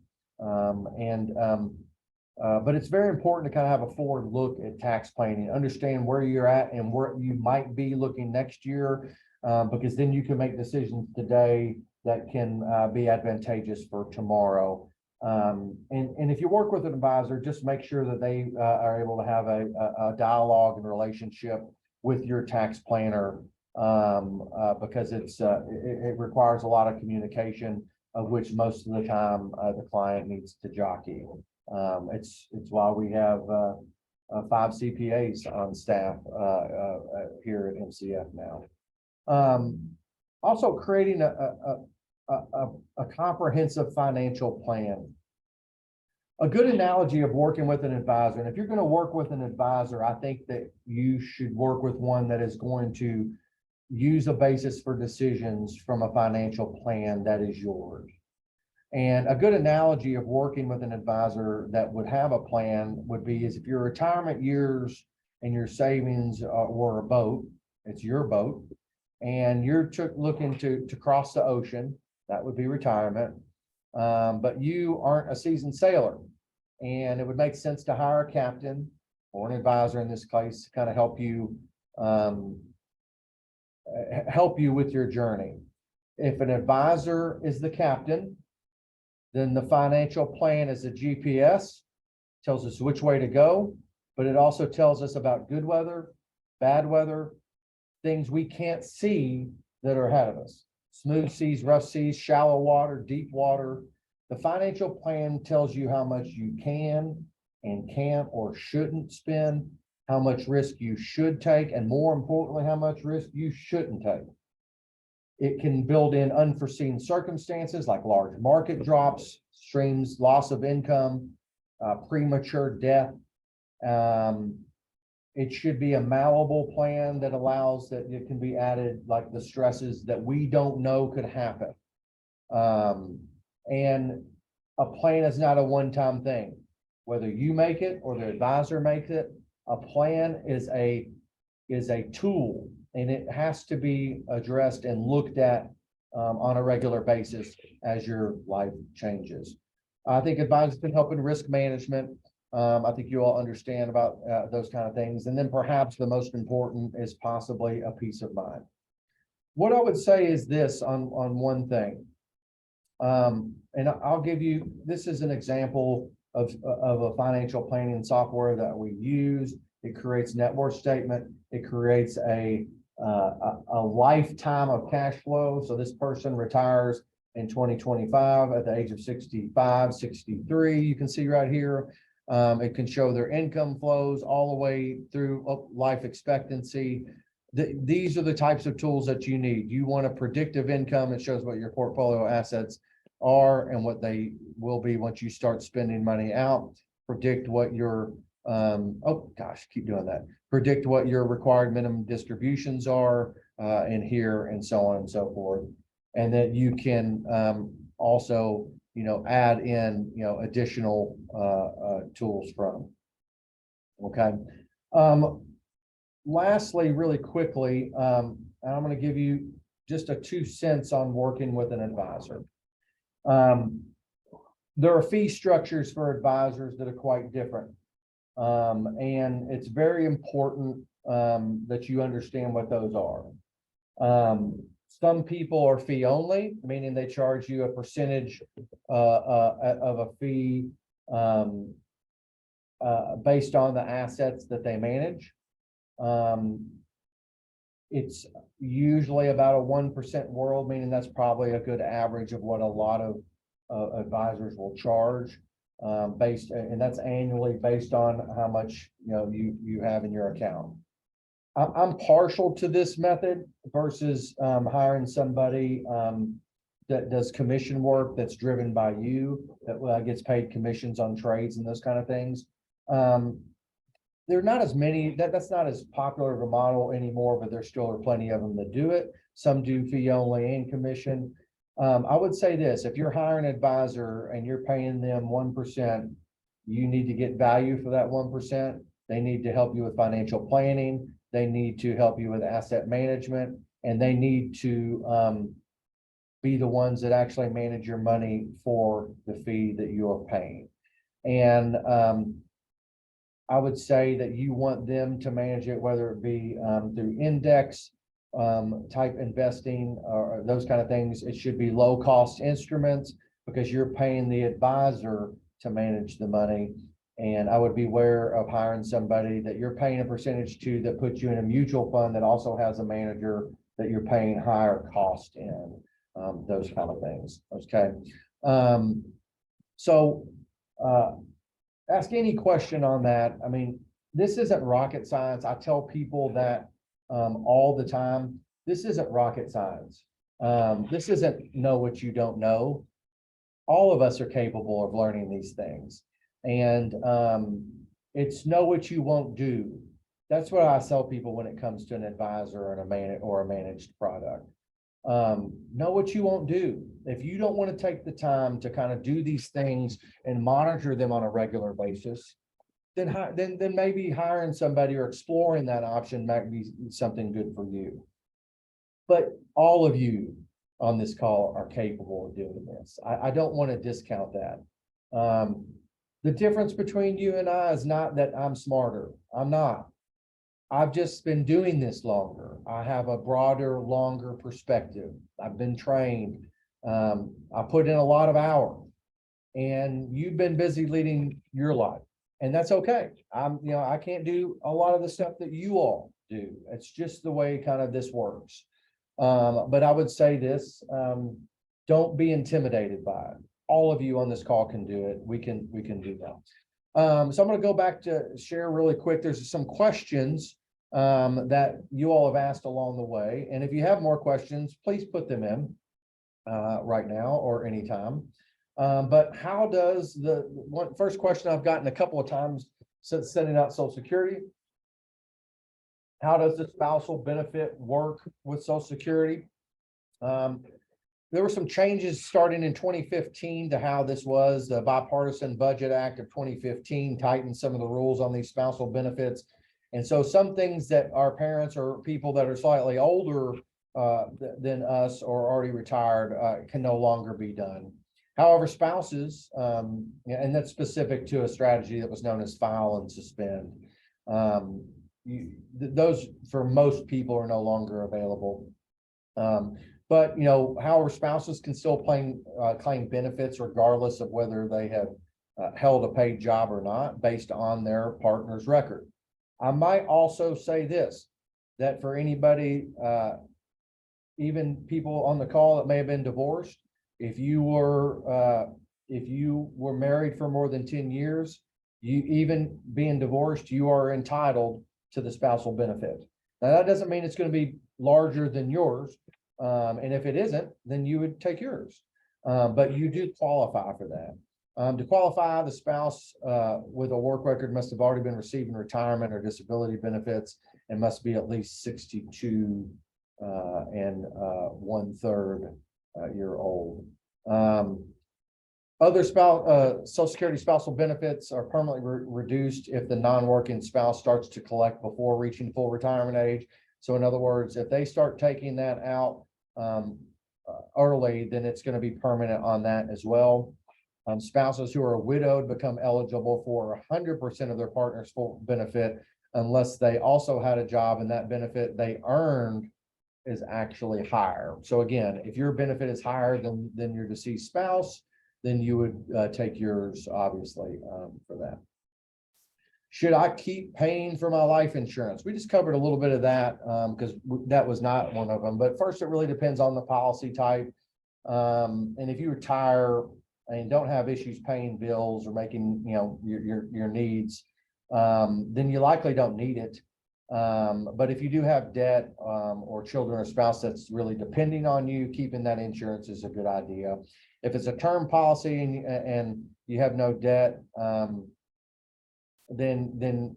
But it's very important to kind of have a forward look at tax planning, understand where you're at and where you might be looking next year, because then you can make decisions today that can be advantageous for tomorrow. And if you work with an advisor, just make sure that they are able to have a dialogue and relationship with your tax planner, because it requires a lot of communication, of which most of the time the client needs to jockey. It's why we have 5 CPAs on staff here at MCF now. Also creating a comprehensive financial plan. A good analogy of working with an advisor, and if you're going to work with an advisor, I think that you should work with one that is going to use a basis for decisions from a financial plan that is yours. And a good analogy of working with an advisor that would have a plan would be is if your retirement years and your savings were a boat, it's your boat, and you're looking to cross the ocean, that would be retirement. But you aren't a seasoned sailor, and it would make sense to hire a captain or an advisor in this case to kind of help you with your journey. If an advisor is the captain, then the financial plan is a GPS, tells us which way to go, but it also tells us about good weather, bad weather, things we can't see that are ahead of us. Smooth seas, rough seas, shallow water, deep water. The financial plan tells you how much you can and can't or shouldn't spend, how much risk you should take, and more importantly, how much risk you shouldn't take. It can build in unforeseen circumstances like large market drops, streams, loss of income, premature death. It should be a malleable plan that allows that it can be added like the stresses that we don't know could happen. And a plan is not a one-time thing. Whether you make it or the advisor makes it, a plan is a tool, and it has to be addressed and looked at on a regular basis as your life changes. I think advisors can help in risk management. I think you all understand about those kind of things. And then perhaps the most important is possibly a peace of mind. What I would say is this on one thing. And I'll give you, this is an example of a financial planning software that we use. It creates net worth statement. It creates a lifetime of cash flow. So this person retires in 2025 at the age of 65, 63. You can see right here. It can show their income flows all the way through life expectancy. These are the types of tools that you need. You want a predictive income. It shows what your portfolio assets are and what they will be once you start spending money out. Predict what your keep doing that. Predict what your required minimum distributions are in here, and so on and so forth. And that you can also, add in, additional tools from. Okay. Lastly, really quickly, I'm going to give you just a 2 cents on working with an advisor. There are fee structures for advisors that are quite different. And it's very important that you understand what those are. Some people are fee only, meaning they charge you a percentage of a fee based on the assets that they manage. It's usually about a 1% world, meaning that's probably a good average of what a lot of advisors will charge, and that's annually based on how much you have in your account. I'm partial to this method versus hiring somebody that does commission work that's driven by you, that gets paid commissions on trades and those kind of things. There are not as many, that's not as popular of a model anymore, but there still are plenty of them that do it. Some do fee only and commission. I would say this: if you're hiring an advisor and you're paying them 1%, you need to get value for that 1%. They need to help you with financial planning. They need to help you with asset management, and they need to be the ones that actually manage your money for the fee that you are paying. And I would say that you want them to manage it, whether it be through index type investing or those kind of things. It should be low cost instruments because you're paying the advisor to manage the money. And I would be aware of hiring somebody that you're paying a percentage to that puts you in a mutual fund that also has a manager that you're paying higher cost in, those kind of things. Okay. Ask any question on that. I mean, this isn't rocket science. I tell people that all the time. This isn't rocket science. This isn't know what you don't know. All of us are capable of learning these things. And it's know what you won't do. That's what I tell people when it comes to an advisor and a managed product. Know what you won't do. If you don't want to take the time to kind of do these things and monitor them on a regular basis, then maybe hiring somebody or exploring that option might be something good for you. But all of you on this call are capable of doing this. I don't want to discount that. The difference between you and I is not that I'm smarter. I'm not. I've just been doing this longer. I have a broader, longer perspective. I've been trained. I put in a lot of hours, and you've been busy leading your life, and that's okay. I can't do a lot of the stuff that you all do. It's just the way kind of this works. But I would say this: don't be intimidated by it. All of you on this call can do it. We can do that. So I'm going to go back to share really quick. There's some questions that you all have asked along the way. And if you have more questions, please put them in right now or anytime. But how does the first question I've gotten a couple of times since sending out Social Security? How does the spousal benefit work with Social Security? There were some changes starting in 2015 to how this was. The Bipartisan Budget Act of 2015 tightened some of the rules on these spousal benefits. And so some things that our parents or people that are slightly older than us or already retired can no longer be done. However, spouses, and that's specific to a strategy that was known as file and suspend. Those for most people are no longer available. But however, spouses can still claim benefits regardless of whether they have held a paid job or not, based on their partner's record. I might also say this, that for anybody, even people on the call that may have been divorced, if you were married for more than 10 years, you, even being divorced, you are entitled to the spousal benefit. Now, that doesn't mean it's going to be larger than yours. And if it isn't, then you would take yours. But you do qualify for that. To qualify, the spouse with a work record must have already been receiving retirement or disability benefits and must be at least 62 and 1/3 year old. Other Social Security spousal benefits are permanently reduced if the non-working spouse starts to collect before reaching full retirement age. So in other words, if they start taking that out early, then it's going to be permanent on that as well. Spouses who are widowed become eligible for 100% of their partner's full benefit unless they also had a job and that benefit they earned is actually higher. So again, if your benefit is higher than your deceased spouse, then you would take yours, obviously, for that. Should I keep paying for my life insurance? We just covered a little bit of that because that was not one of them. But first, it really depends on the policy type. And if you retire and don't have issues paying bills or making your needs, then you likely don't need it. But if you do have debt or children or spouse that's really depending on you, keeping that insurance is a good idea. If it's a term policy and you have no debt, then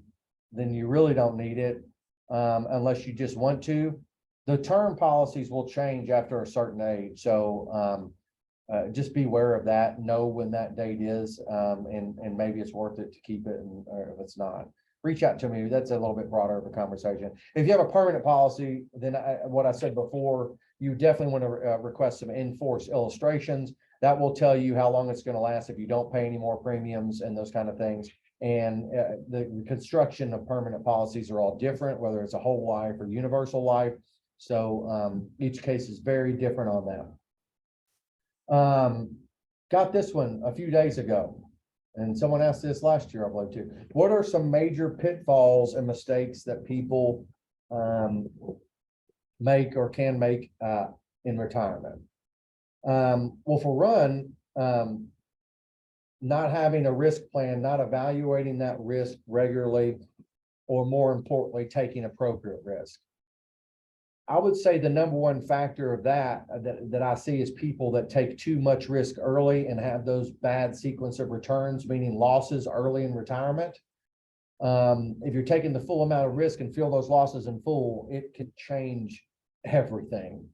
you really don't need it unless you just want to. The term policies will change after a certain age, so just be aware of that. Know when that date is, and maybe it's worth it to keep it, or if it's not, reach out to me. That's a little bit broader of a conversation. If you have a permanent policy, then what I said before, you definitely want to request some in-force illustrations. That will tell you how long it's going to last if you don't pay any more premiums and those kind of things. And the construction of permanent policies are all different, whether it's a whole life or universal life. So each case is very different on that. Got this one a few days ago, and someone asked this last year, I believe, too. What are some major pitfalls and mistakes that people make or can make in retirement? Well, for one, not having a risk plan, not evaluating that risk regularly, or more importantly, taking appropriate risk. I would say the number one factor of that I see is people that take too much risk early and have those bad sequence of returns, meaning losses early in retirement. If you're taking the full amount of risk and feel those losses in full, it could change everything.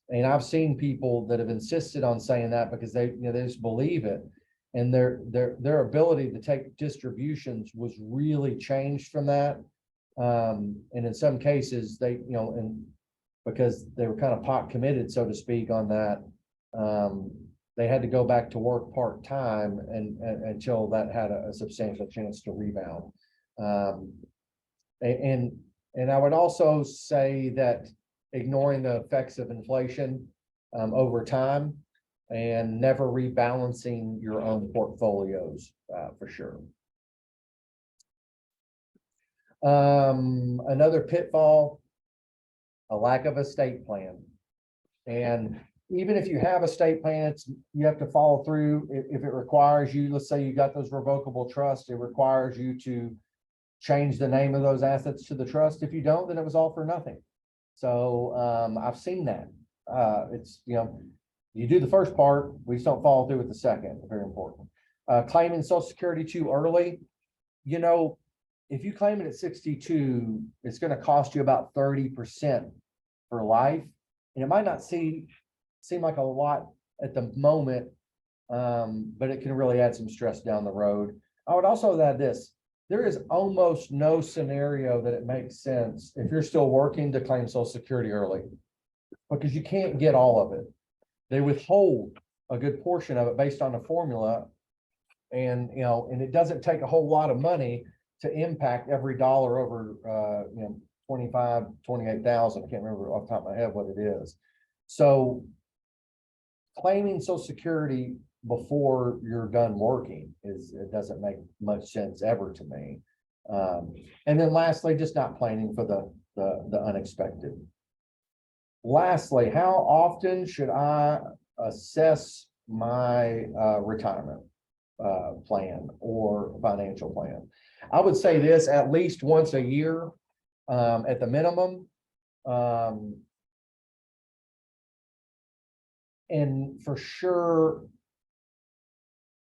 And I've seen people that have insisted on saying that because they just believe it, and their ability to take distributions was really changed from that. And in some cases, they and because they were kind of pot committed, so to speak, on that, they had to go back to work part-time and until that had a substantial chance to rebound. And I would also say that ignoring the effects of inflation over time and never rebalancing your own portfolios for sure. Another pitfall, a lack of estate plan. And even if you have a estate plan, you have to follow through. If it requires you, let's say you got those revocable trusts, it requires you to change the name of those assets to the trust. If you don't, then it was all for nothing. So I've seen that. It's, you do the first part, we just don't follow through with the second. Very important. Claiming Social Security too early. If you claim it at 62, it's going to cost you about 30% for life. And it might not seem like a lot at the moment, but it can really add some stress down the road. I would also add this. There is almost no scenario that it makes sense if you're still working to claim Social Security early, because you can't get all of it. They withhold a good portion of it based on the formula. And, and it doesn't take a whole lot of money to impact every dollar over, 28,000. I can't remember off the top of my head what it is. So claiming Social Security before you're done working it doesn't make much sense ever to me. And then lastly, just not planning for the unexpected. Lastly, how often should I assess my retirement plan or financial plan? I would say this, at least once a year at the minimum. And for sure,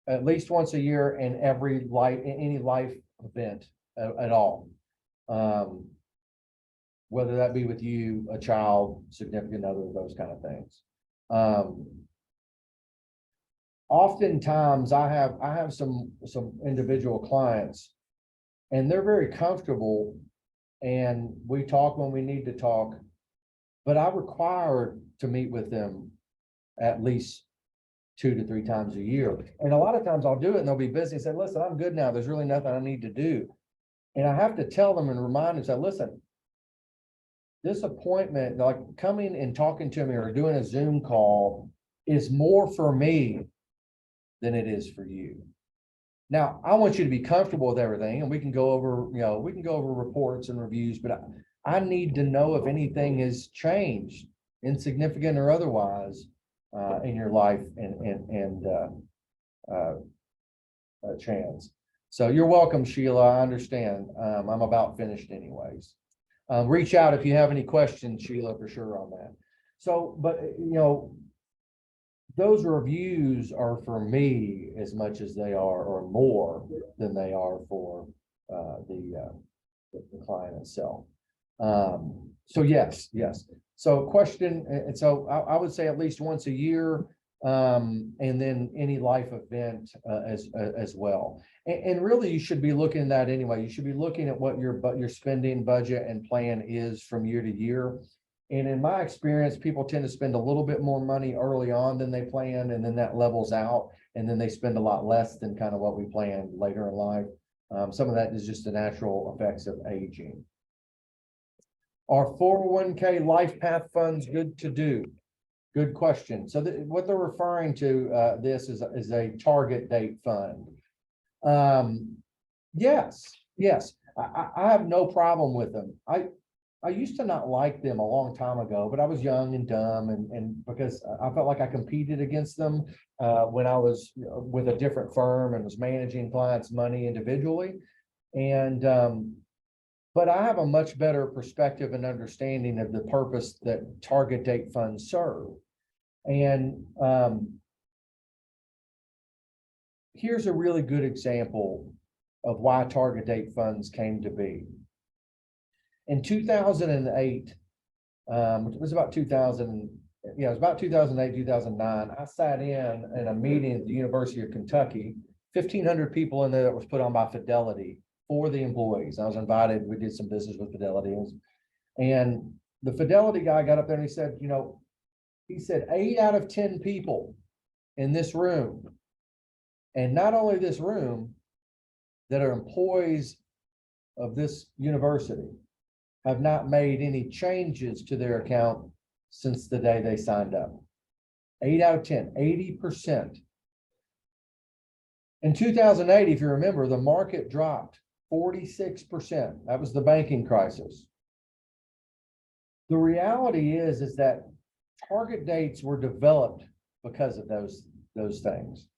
at least once a year in any life event at all. Whether that be with you, a child, significant other, those kind of things. Oftentimes I have some individual clients, and they're very comfortable, and we talk when we need to talk, but I require to meet with them at least 2 to 3 times a year. And a lot of times I'll do it and they'll be busy and say, listen, I'm good now. There's really nothing I need to do. And I have to tell them and remind them, say, listen, this appointment, like coming and talking to me or doing a Zoom call, is more for me than it is for you. Now, I want you to be comfortable with everything, and we can go over, reports and reviews, but I need to know if anything has changed, insignificant or otherwise, in your life and Chance. So you're welcome, Sheila. I understand. I'm about finished anyways. Reach out if you have any questions, Sheila, for sure on that. So, but those reviews are for me as much as they are, or more than they are for the client itself. So yes. So question, and so I would say at least once a year, and then any life event as well. And really, you should be looking at that anyway. You should be looking at what your spending budget and plan is from year to year. And in my experience, people tend to spend a little bit more money early on than they planned, and then that levels out, and then they spend a lot less than kind of what we planned later in life. Some of that is just the natural effects of aging. Are 401k life path funds good to do? Good question. So what they're referring to this is a target date fund. Yes. I have no problem with them. I used to not like them a long time ago, but I was young and dumb, and because I felt like I competed against them when I was with a different firm and was managing clients' money individually. And but I have a much better perspective and understanding of the purpose that target date funds serve. And here's a really good example of why target date funds came to be. In 2008, it was about 2008, 2009, I sat in a meeting at the University of Kentucky, 1,500 people in there, that was put on by Fidelity for the employees. I was invited. We did some business with Fidelity, and the Fidelity guy got up there and he said, 8 out of 10 people in this room, and not only this room, that are employees of this university, have not made any changes to their account since the day they signed up. 8 out of 10, 80%. In 2008, if you remember, the market dropped 46%. That was the banking crisis. The reality is that target dates were developed because of those things.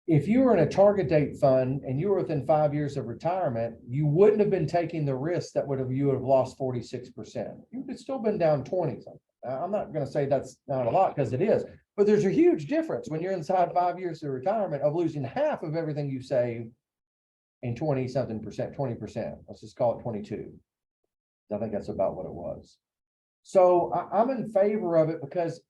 If you were in a target date fund and you were within 5 years of retirement, you wouldn't have been taking the risk that you would have lost 46%. You could still been down 20 something. I'm not going to say that's not a lot, because it is, but there's a huge difference when you're inside 5 years of retirement of losing half of everything you saved in 20 something percent, 20%. Let's just call it 22. I think that's about what it was. So I'm in favor of it, because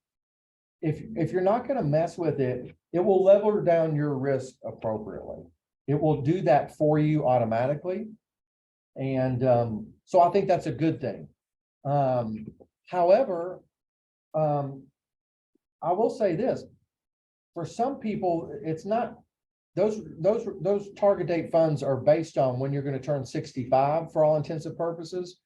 if you're not going to mess with it, it will level down your risk appropriately. It will do that for you automatically. And so I think that's a good thing. However, I I will say this, for some people, it's not, those target date funds are based on when you're going to turn 65 for all intents and purposes.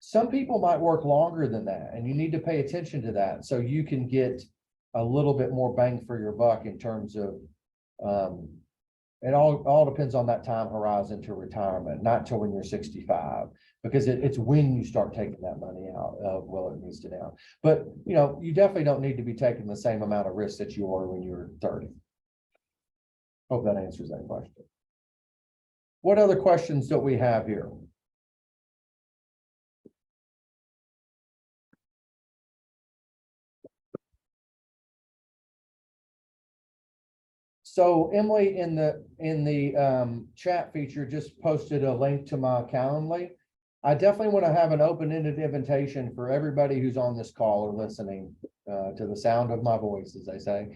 Some people might work longer than that, and you need to pay attention to that so you can get a little bit more bang for your buck in terms of, it all depends on that time horizon to retirement, not till when you're 65, because it's when you start taking that money out of, well, it needs to now. But, you know, you definitely don't need to be taking the same amount of risk that you were when you were 30. Hope that answers that question. What other questions do we have here? So Emily in the chat feature just posted a link to my Calendly. I definitely want to have an open-ended invitation for everybody who's on this call or listening to the sound of my voice, as they say.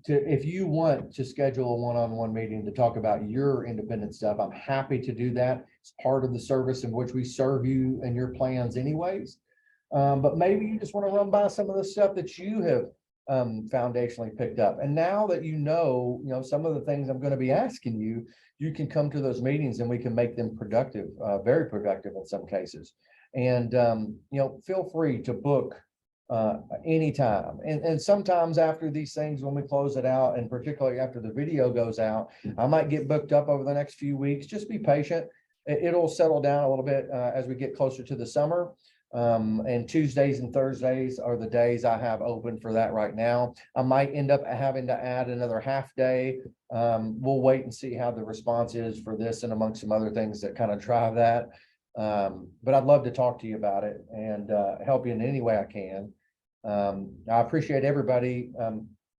If you want to schedule a one-on-one meeting to talk about your independent stuff, I'm happy to do that. It's part of the service in which we serve you and your plans anyways. But maybe you just want to run by some of the stuff that you have foundationally picked up. And now that you know some of the things I'm going to be asking you, you can come to those meetings and we can make them productive, very productive in some cases. And feel free to book anytime. And sometimes after these things, when we close it out, and particularly after the video goes out, I might get booked up over the next few weeks. Just be patient. It'll settle down a little bit as we get closer to the summer. And Tuesdays and Thursdays are the days I have open for that right now. I might end up having to add another half day. We'll wait and see how the response is for this and amongst some other things that kind of drive that. But I'd love to talk to you about it and help you in any way I can. I appreciate everybody,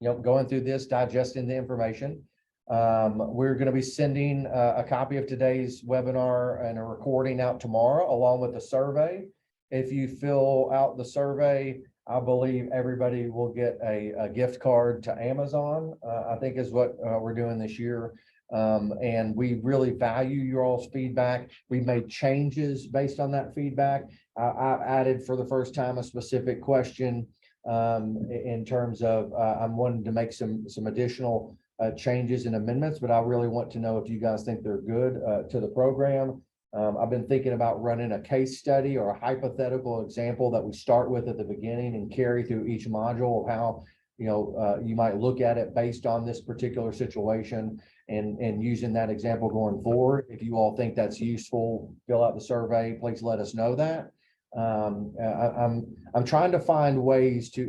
going through this, digesting the information. We're going to be sending a copy of today's webinar and a recording out tomorrow, along with the survey. If you fill out the survey, I believe everybody will get a gift card to Amazon, I think is what we're doing this year. And we really value your all's feedback. We made changes based on that feedback. I added for the first time a specific question in terms of I'm wanting to make some additional changes and amendments, but I really want to know if you guys think they're good to the program. I've been thinking about running a case study or a hypothetical example that we start with at the beginning and carry through each module of how you might look at it based on this particular situation, and using that example going forward. If you all think that's useful, fill out the survey. Please let us know that. I'm trying to find ways to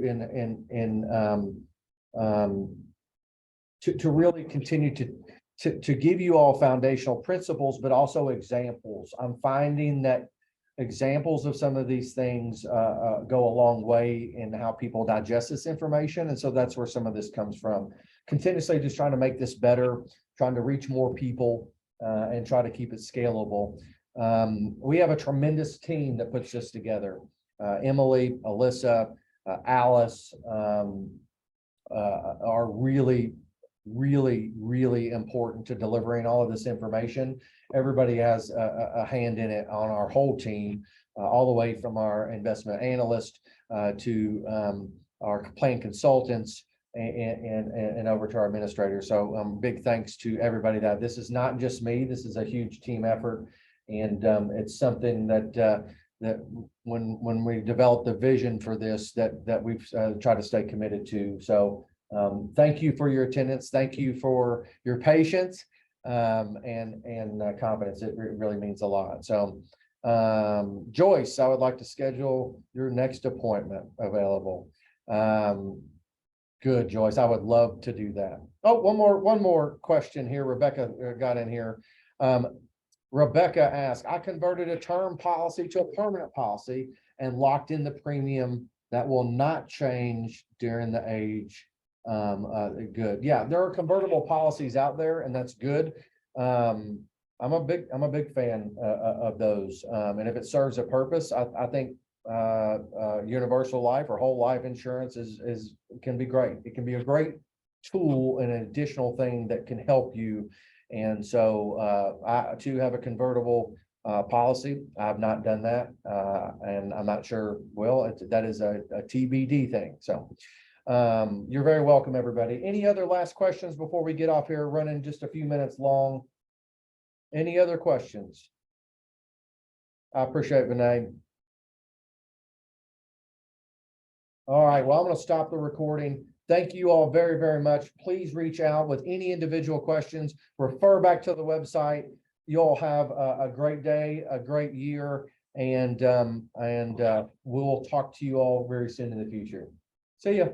really continue to give you all foundational principles, but also examples. I'm finding that examples of some of these things go a long way in how people digest this information. And so that's where some of this comes from. Continuously just trying to make this better, trying to reach more people and try to keep it scalable. We have a tremendous team that puts this together. Emily, Alyssa, Alice are really important to delivering all of this information. Everybody has a hand in it on our whole team, all the way from our investment analyst to our plan consultants and over to our administrators. So big thanks to everybody. That this is not just me, this is a huge team effort. And it's something that when we developed the vision for this, that we've tried to stay committed to. So thank you for your attendance. Thank you for your patience and confidence. It really means a lot. So Joyce, I would like to schedule your next appointment available. Good, Joyce. I would love to do that. Oh, one more question here. Rebecca got in here. Rebecca asked, I converted a term policy to a permanent policy and locked in the premium that will not change during the age. Good. Yeah, there are convertible policies out there, and that's good. I'm a big fan of those. And if it serves a purpose, I think universal life or whole life insurance can be great. It can be a great tool and an additional thing that can help you. And so I too have a convertible policy. I've not done that, and I'm not sure, well, that is a TBD thing. So you're very welcome, everybody. Any other last questions before we get off here, running just a few minutes long? Any other questions? I appreciate it, Vinay. All right, well, I'm going to stop the recording. Thank you all very, very much. Please reach out with any individual questions. Refer back to the website. You all have a great day, a great year, and we'll talk to you all very soon in the future. See ya.